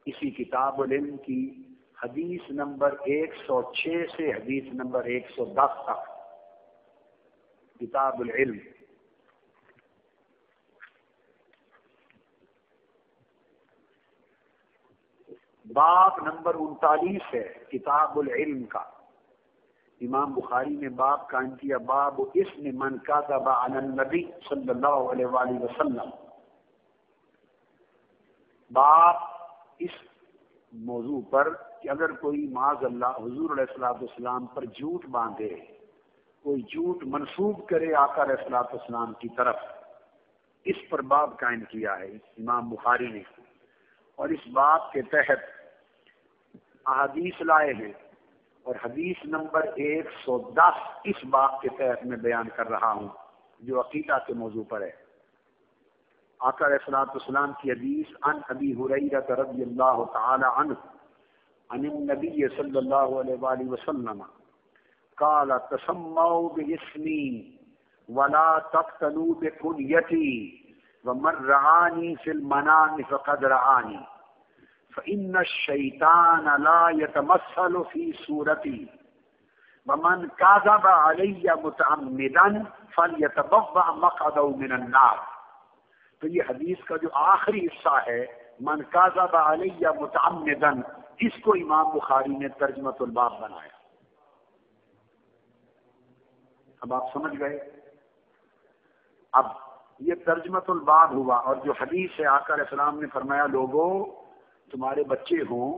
اسی کتاب العلم کی حدیث نمبر 106 سے حدیث نمبر 110 تک. کتاب العلم باب نمبر 39 ہے کتاب العلم کا. امام بخاری نے باب قائم کیا باب اسم من کذب علی النبی صلی اللہ علیہ وآلہ وسلم. باب اس موضوع پر کہ اگر کوئی معاذ اللہ حضور علیہ الصلوۃ والسلام پر جھوٹ باندھے، کوئی جھوٹ منسوب کرے آقا علیہ الصلوۃ والسلام کی طرف، اس پر باب قائم کیا ہے امام بخاری نے. اور اس باب کے تحت احادیث لائے ہیں، اور حدیث نمبر 110 اس باب کے تحت میں بیان کر رہا ہوں جو عقیدہ کے موضوع پر ہے. آقا علیہ الصلوۃ والسلام کی حدیث عن ابی ہریرہ رضی اللہ تعالی عنہ عن النبی صلی اللہ علیہ وآلہ وسلم قال تسموا باسمی ولا تقتلوا بکنیتی ومن رعانی فی المنام فقد رعانی فإن الشیطان لا يتمثل في صورتی ومن كذب علی متعمدا فلیتبوأ مقعده من النار. تو یہ حدیث کا جو آخری حصہ ہے من کذب علی متعمدا، اس کو امام بخاری نے ترجمۃ الباب بنایا. اب آپ سمجھ گئے. اب یہ ترجمۃ الباب ہوا، اور جو حدیث ہے آقا علیہ السلام نے فرمایا لوگوں تمہارے بچے ہوں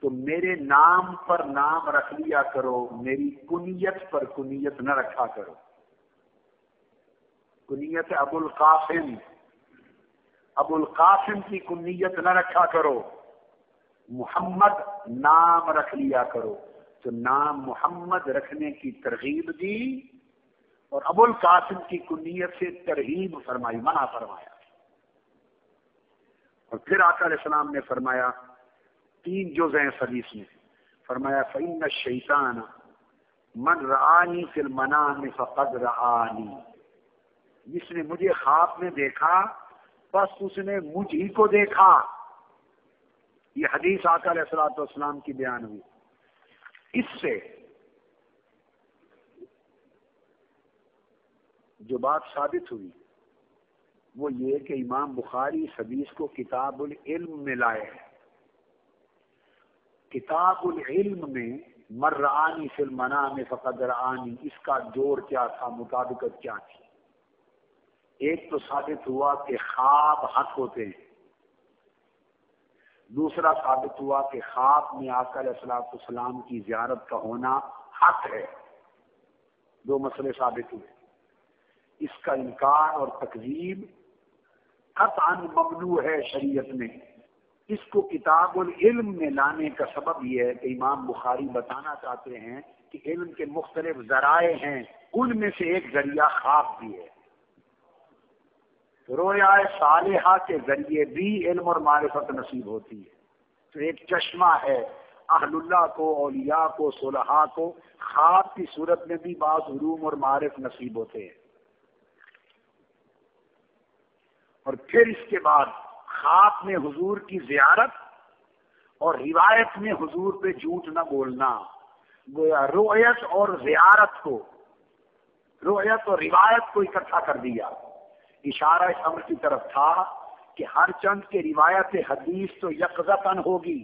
تو میرے نام پر نام رکھ لیا کرو، میری کنیت پر کنیت نہ رکھا کرو. کنیت ابو القاسم، ابو القاسم کی کنیت نہ رکھا کرو. محمد نام رکھ لیا کرو. تو نام محمد رکھنے کی ترغیب دی، اور ابو القاسم کی کنیت سے ترغیب فرمائی، منع فرمایا. اور پھر آقا علیہ السلام نے فرمایا 3 جز ہیں اس حدیث میں. فرمایا فإن الشیطان من رعانی فی المنام فقد رعانی، جس نے مجھے خواب میں دیکھا بس اس نے مجھ ہی کو دیکھا. یہ حدیث آقا علیہ الصلوۃ والسلام کی بیان ہوئی. اس سے جو بات ثابت ہوئی وہ یہ کہ امام بخاری اس حدیث کو کتاب العلم میں لائے ہیں. کتاب العلم میں من رعانی فی المنام فقد رعانی، اس کا جوڑ کیا تھا، مطابقت کیا تھی؟ ایک تو ثابت ہوا کہ خواب حق ہوتے ہیں، دوسرا ثابت ہوا کہ خواب میں آقا علیہ الصلوۃ والسلام کی زیارت کا ہونا حق ہے. 2 مسئلے ثابت ہوئے. اس کا انکار اور تکذیب قطعاً ممنوع ہے شریعت میں. اس کو کتاب العلم میں لانے کا سبب یہ ہے کہ امام بخاری بتانا چاہتے ہیں کہ علم کے مختلف ذرائع ہیں، ان میں سے ایک ذریعہ خواب بھی ہے. رویا صالحہ کے ذریعے بھی علم اور معرفت نصیب ہوتی ہے. تو ایک چشمہ ہے، اہل اللہ کو، اولیاء کو، صلحاء کو خواب کی صورت میں بھی بعض علوم اور معارف نصیب ہوتے ہیں. اور پھر اس کے بعد خواب میں حضور کی زیارت اور روایت میں حضور پہ جھوٹ نہ بولنا. گویا رؤیت اور زیارت کو، رؤیت اور روایت کو اکٹھا کر دیا. اشارہ اس امر کی طرف تھا کہ ہر چند کے روایت حدیث تو یقظتاً ہوگی،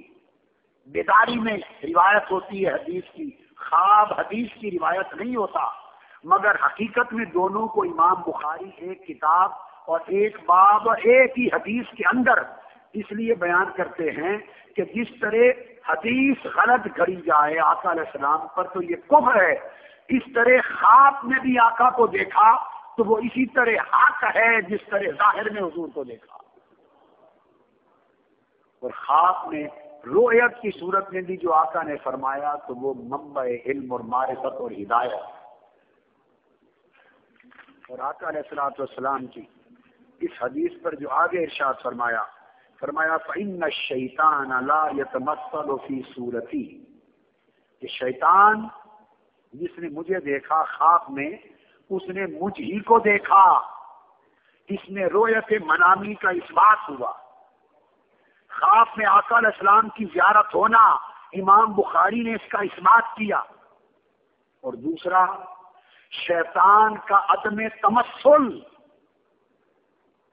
بیداری میں روایت ہوتی ہے حدیث کی. خواب حدیث کی روایت نہیں ہوتا، مگر حقیقت میں دونوں کو امام بخاری ایک کتاب اور ایک باب ایک ہی حدیث کے اندر اس لیے بیان کرتے ہیں کہ جس طرح حدیث غلط گھڑی جائے آقا علیہ السلام پر تو یہ کفر ہے، اس طرح خواب میں بھی آقا کو دیکھا تو وہ اسی طرح حق ہے جس طرح ظاہر میں حضور کو دیکھا. اور خواب میں رؤیت کی صورت میں بھی جو آقا نے فرمایا تو وہ منبع علم اور معرفت اور ہدایت. اور آقا علیہ الصلوۃ والسلام کی اس حدیث پر جو آگے ارشاد فرمایا فإن الشیطان لا يتمثل فی صورتی، کہ شیطان جس نے مجھے دیکھا خواب میں اس نے مجھ ہی کو دیکھا. اس میں رؤیت منامی کا اثبات ہوا. اعتکاف میں آقا علیہ السلام کی زیارت ہونا، امام بخاری نے اس کا اثبات کیا۔ اور دوسرا، شیطان کا عدم تمثل،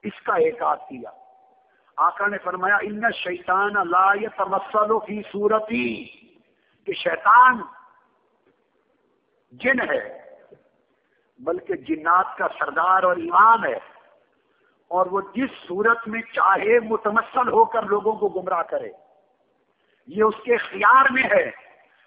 اس کا احاطہ کیا۔ آقا نے فرمایا ان الشیطان لا یتمثل فی صورتی، کہ شیطان جن ہے بلکہ جنات کا سردار اور امام ہے، اور وہ جس صورت میں چاہے متمثل ہو کر لوگوں کو گمراہ کرے، یہ اس کے اختیار میں ہے۔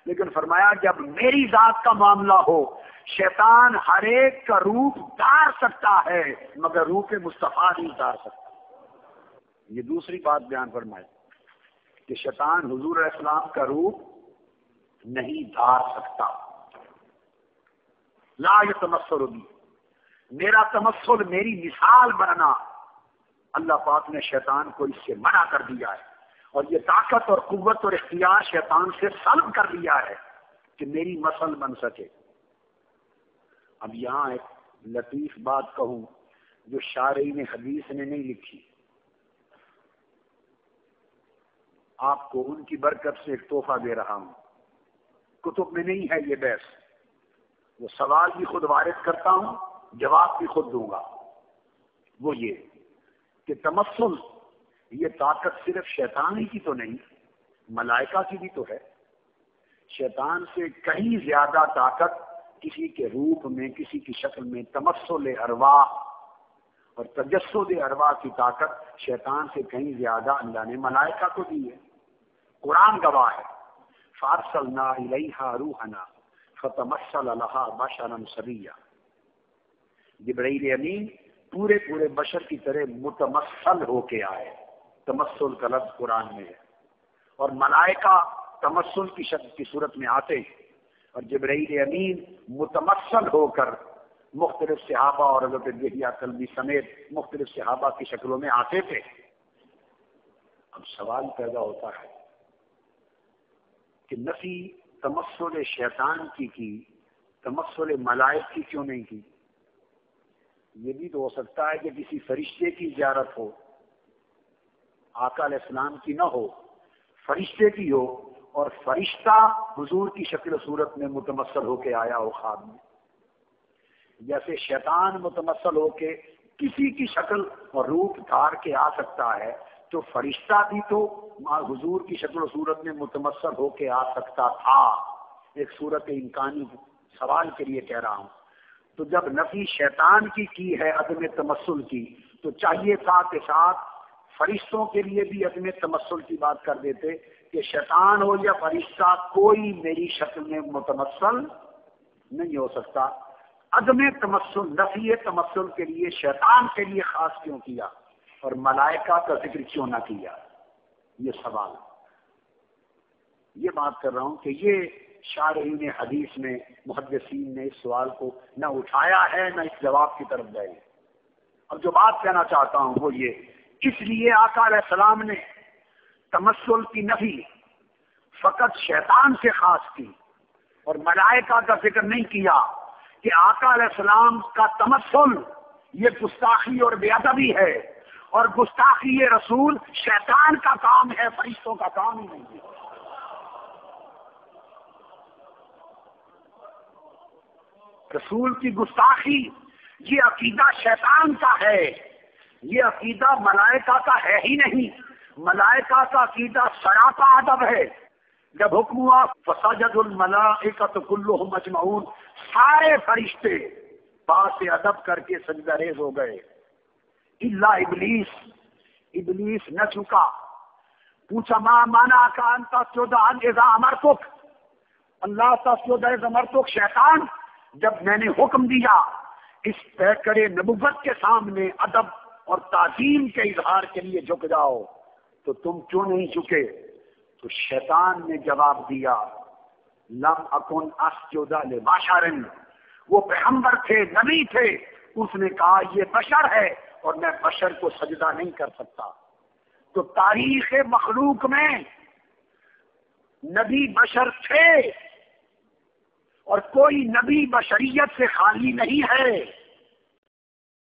لیکن فرمایا جب میری ذات کا معاملہ ہو، شیطان ہر ایک کا روپ دھار سکتا ہے مگر روپ مصطفیٰ نہیں دھار سکتا۔ یہ دوسری بات بیان فرمائی کہ شیطان حضور علیہ السلام کا روپ نہیں دھار سکتا۔ لا یتمثل بی، میرا تمثل، میری مثال بننا، اللہ پاک نے شیطان کو اس سے منع کر دیا ہے، اور یہ طاقت اور قوت اور اختیار شیطان سے سلب کر دیا ہے کہ میری مثل بن سکے۔ اب یہاں ایک لطیف بات کہوں جو شارحین حدیث نے نہیں لکھی، آپ کو ان کی برکت سے ایک تحفہ دے رہا ہوں، کتب میں نہیں ہے یہ بحث، وہ سوال بھی خود وارد کرتا ہوں، جواب بھی خود دوں گا۔ وہ یہ کہ تمثل، یہ طاقت صرف شیطان ہی کی تو نہیں، ملائکہ کی بھی تو ہے۔ شیطان سے کہیں زیادہ طاقت کسی کے روپ میں، کسی کی شکل میں تمثل ارواح اور تجسد ارواح کی طاقت شیطان سے کہیں زیادہ اللہ نے ملائکہ کو دی ہے۔ قرآن گواہ ہے، فارسلنا الیہا روحنا فتمثل لہا بشرا سویا۔ جبرائیل امین پورے بشر کی طرح متمثل ہو کے آئے، تمثل کا لفظ قرآن میں ہے، اور ملائکہ تمثل کی شکل کی صورت میں آتے، اور جبرائیل امین متمثل ہو کر مختلف صحابہ اور حضرت دہیہ کلبی سمیت مختلف صحابہ کی شکلوں میں آتے تھے۔ اب سوال پیدا ہوتا ہے کہ نفی تمثل شیطان کی تمثل ملائک کی کیوں نہیں کی؟ یہ بھی تو ہو سکتا ہے کہ کسی فرشتے کی زیارت ہو، آقا علیہ السلام کی نہ ہو، فرشتے کی ہو، اور فرشتہ حضور کی شکل و صورت میں متمثل ہو کے آیا ہو خواب میں۔ جیسے شیطان متمثل ہو کے کسی کی شکل اور روپ دھار کے آ سکتا ہے، تو فرشتہ بھی تو حضور کی شکل و صورت میں متمثل ہو کے آ سکتا تھا۔ ایک صورت امکانی سوال کے لیے کہہ رہا ہوں۔ تو جب نفی شیطان کی ہے عدم تمثل کی، تو چاہیے تھا کہ ساتھ فرشتوں کے لیے بھی عدم تمثل کی بات کر دیتے کہ شیطان ہو یا فرشتہ کوئی میری شکل میں متمثل نہیں ہو سکتا۔ عدم تمثل، نفی تمثل کے لیے شیطان کے لیے خاص کیوں کیا اور ملائکہ کا ذکر کیوں نہ کیا؟ یہ سوال، یہ بات کر رہا ہوں کہ یہ شارحین حدیث میں محدثین نے اس سوال کو نہ اٹھایا ہے نہ اس جواب کی طرف گئے۔ اب جو بات کہنا چاہتا ہوں وہ یہ، اس لیے آقا علیہ السلام نے تمثل کی نفی فقط شیطان سے خاص کی اور ملائکہ کا ذکر نہیں کیا کہ آقا علیہ السلام کا تمثل یہ گستاخی اور بے ادبی ہے، اور گستاخی رسول شیطان کا کام ہے، فرشتوں کا کام ہی نہیں ہے۔ رسول کی گستاخی یہ عقیدہ شیطان کا ہے، یہ عقیدہ ملائکہ کا ہے ہی نہیں۔ ملائکہ کا عقیدہ سراپا ادب ہے۔ جب حکم ہوا فسجد الملائکۃ کلھم اجمعون، سارے فرشتے پاس ادب کر کے سجدہ ریز ہو گئے، الا ابلیس، ابلیس نہ جھکا۔ پوچھا ما منعک ان تسجد اذا امرتک، اللہ تسجد اذا امرتک، شیطان جب میں نے حکم دیا اس پیکر نبوت کے سامنے ادب اور تعظیم کے اظہار کے لیے جھک جاؤ تو تم کیوں نہیں جھکے؟ تو شیطان نے جواب دیا لم اکن اسجد لبشر، وہ پیغمبر تھے، نبی تھے، اس نے کہا یہ بشر ہے اور میں بشر کو سجدہ نہیں کر سکتا۔ تو تاریخ مخلوق میں نبی بشر تھے، اور کوئی نبی بشریت سے خالی نہیں ہے۔